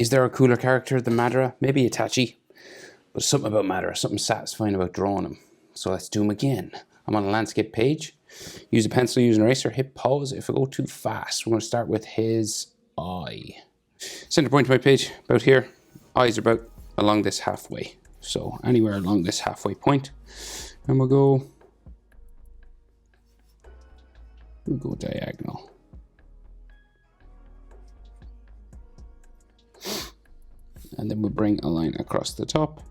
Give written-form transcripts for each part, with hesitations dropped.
Is there a cooler character than Madara? Maybe Itachi. But something about Madara, something satisfying about drawing him. So let's do him again. I'm on a landscape page. Use a pencil, use an eraser, hit pause. If I go too fast, we're going to start with his eye. Center point of my page, about here. Eyes are about along this halfway. So anywhere along this halfway point. And we'll go diagonal. And then we'll bring a line across the top.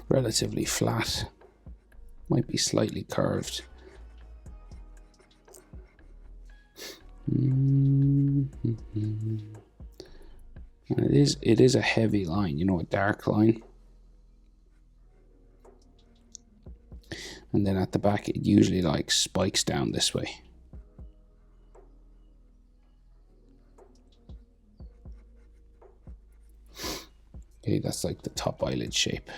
Relatively flat. Might be slightly curved. And it is a heavy line, you know, a dark line. And then at the back it usually like spikes down this way. Okay, that's like the top eyelid shape.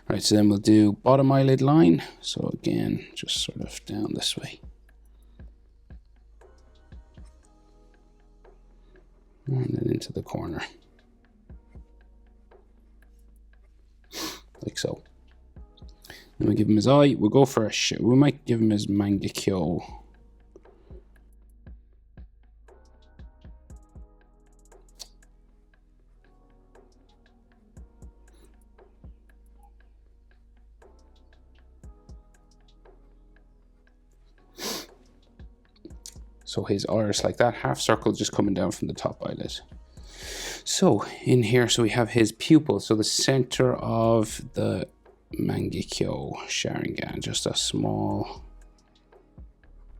Right, so then we'll do bottom eyelid line. So again, just sort of down this way. And then into the corner. Like so. Then we give him his eye. We'll go for we might give him his Mangekyo. So his iris like that, half circle just coming down from the top eyelid. So in here, so we have his pupil. So the center of the Mangekyo sharingan, just a small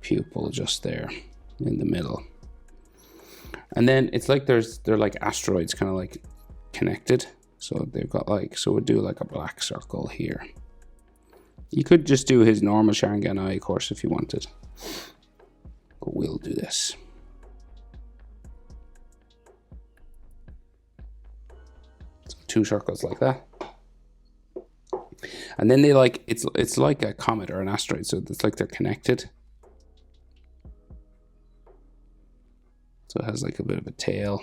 pupil just there in the middle. And then it's like they're like asteroids kind of like connected. So they've got like, so we'll do like a black circle here. You could just do his normal sharingan eye, of course, if you wanted. But we'll do this. So 2 circles like that. And then they like, it's like a comet or an asteroid, so it's like they're connected. So it has like a bit of a tail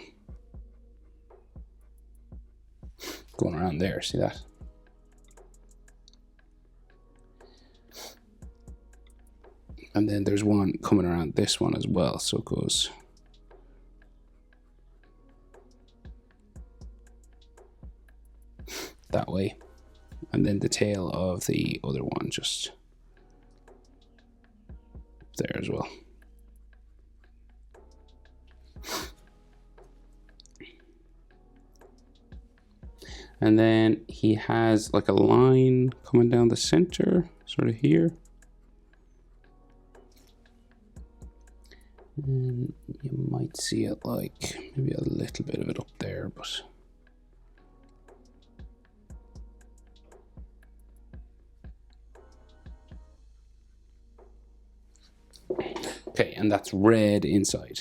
going around there, see that? And then there's one coming around this one as well, so it goes that way. And then the tail of the other one just there as well. And then he has like a line coming down the center, sort of here. And you might see it like maybe a little bit of it up there, but okay, and that's red inside.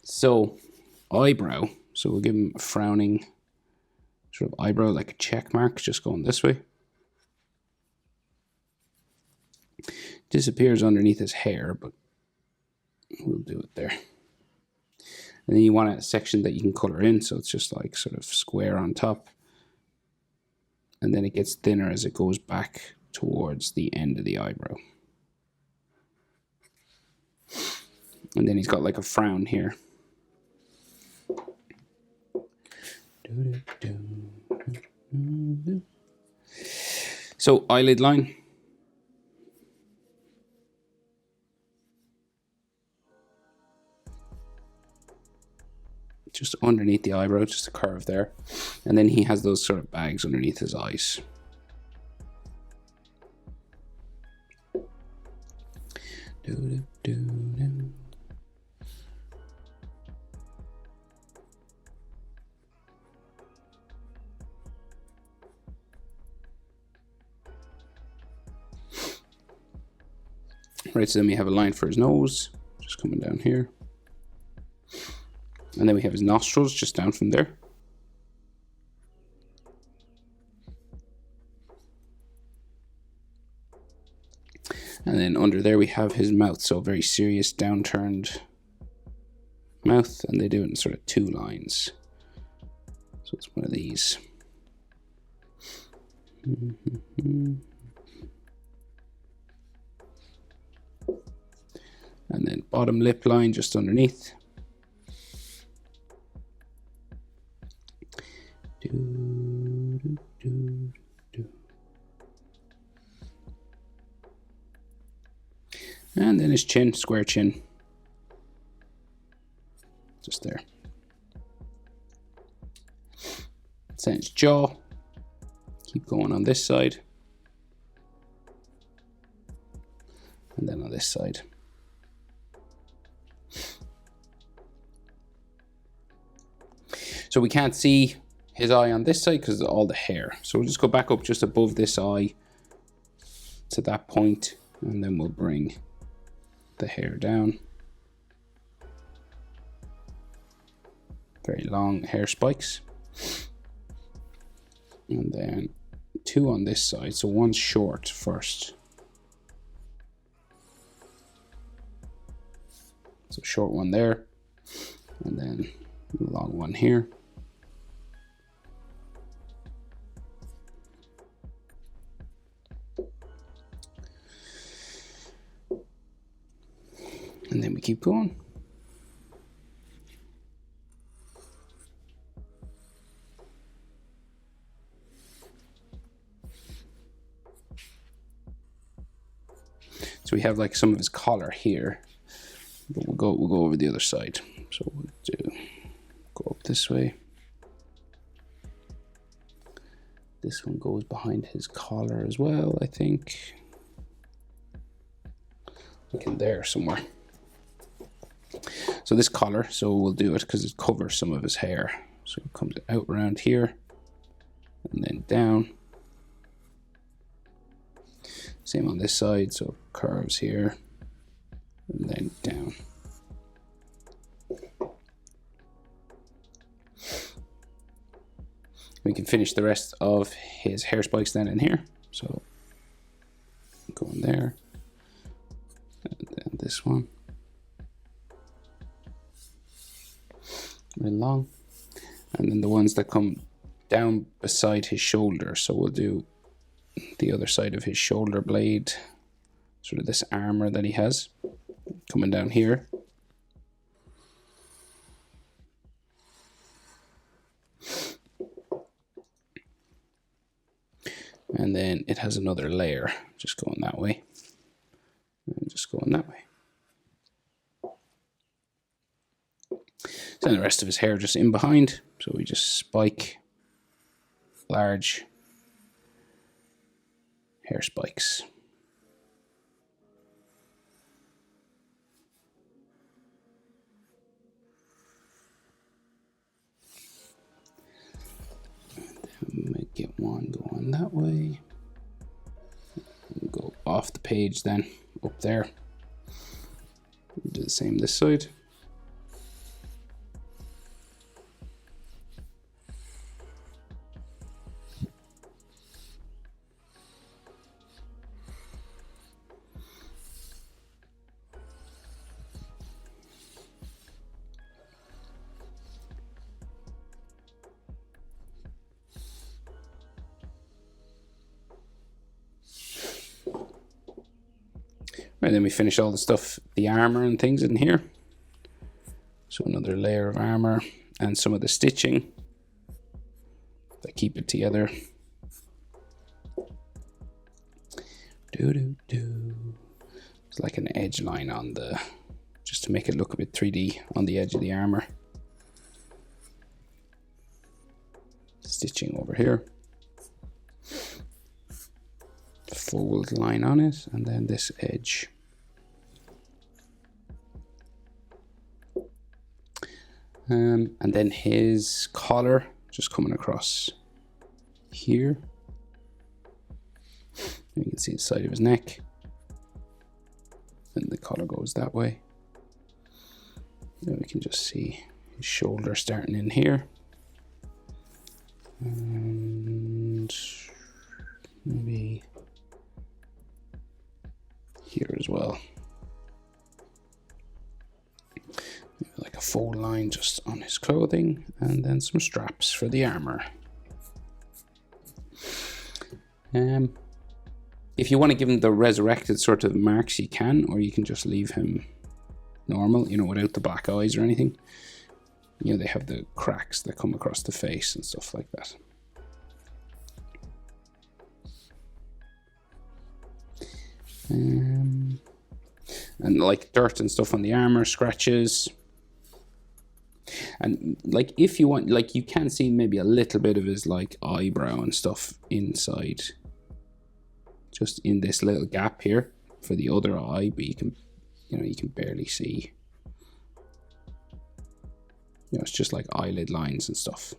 So eyebrow. So we'll give him a frowning sort of eyebrow, like a check mark, just going this way. Disappears underneath his hair, but we'll do it there. And then you want a section that you can color in, so it's just like sort of square on top. And then it gets thinner as it goes back towards the end of the eyebrow. And then he's got like a frown here. So eyelid line. Just underneath the eyebrow, just a curve there. And then he has those sort of bags underneath his eyes. Right, so then we have a line for his nose, just coming down here. And then we have his nostrils just down from there. And then under there we have his mouth, so very serious downturned mouth, and they do it in sort of 2 lines. So it's one of these. And then bottom lip line just underneath. And then his chin, square chin. Just there. Then his jaw. Keep going on this side. And then on this side. So we can't see his eye on this side because of all the hair. So we'll just go back up just above this eye to that point, and then we'll bring the hair down. Very long hair spikes. And then 2 on this side, so 1 short first. So short one there, and then a long one here. And then we keep going. So we have like some of his collar here, but we'll go over the other side. So we'll go up this way. This one goes behind his collar as well, I think. Like in there somewhere. So this collar, so we'll do it because it covers some of his hair. So it comes out around here and then down. Same on this side, so it curves here and then down. We can finish the rest of his hair spikes then in here. So go in there, and then this one. Really long. And then the ones that come down beside his shoulder. So we'll do the other side of his shoulder blade, sort of this armor that he has coming down here. And then it has another layer just going that way and just going that way. Then the rest of his hair just in behind, so we just spike large hair spikes. And then we might get one going that way. And go off the page then, up there. Do the same this side. Right, then we finish all the stuff, the armor and things in here. So another layer of armor and some of the stitching that keep it together. It's like an edge line on the, just to make it look a bit 3D on the edge of the armor. Stitching over here. Fold line on it, and then this edge. And then his collar just coming across here. You can see the side of his neck. and the color goes that way. Then we can just see his shoulder starting in here. And maybe here as well. Maybe like a fold line just on his clothing, and then some straps for the armor. If you want to give him the resurrected sort of marks, you can, or you can just leave him normal, you know, without the black eyes or anything. You know, they have the cracks that come across the face and stuff like that. And like dirt and stuff on the armor, scratches. And like if you want, like you can see maybe a little bit of his like eyebrow and stuff inside, just in this little gap here for the other eye, but you can, you know, you can barely see. You know, it's just like eyelid lines and stuff.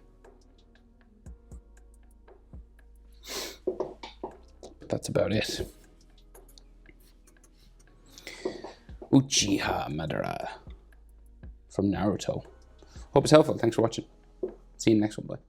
But that's about it. Uchiha Madara from Naruto. Hope it's helpful. Thanks for watching. See you in the next one. Bye.